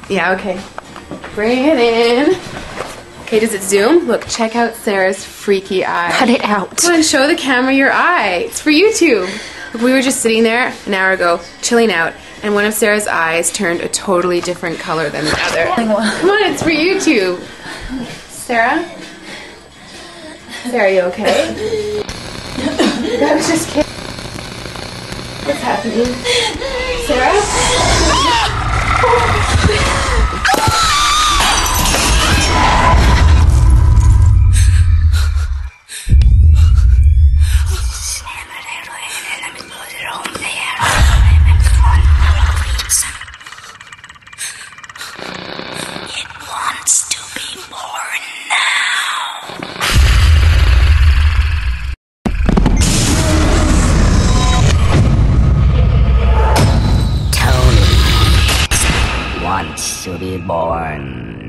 Yeah, okay. Bring it in. Okay, does it zoom? Look, check out Sarah's freaky eye. Cut it out. Come on, show the camera your eye. It's for YouTube. Look, we were just sitting there an hour ago, chilling out, and one of Sarah's eyes turned a totally different color than the other. Come on, it's for YouTube. Sarah? Sarah, you okay? That was just kidding. What's happening? Sarah? To be born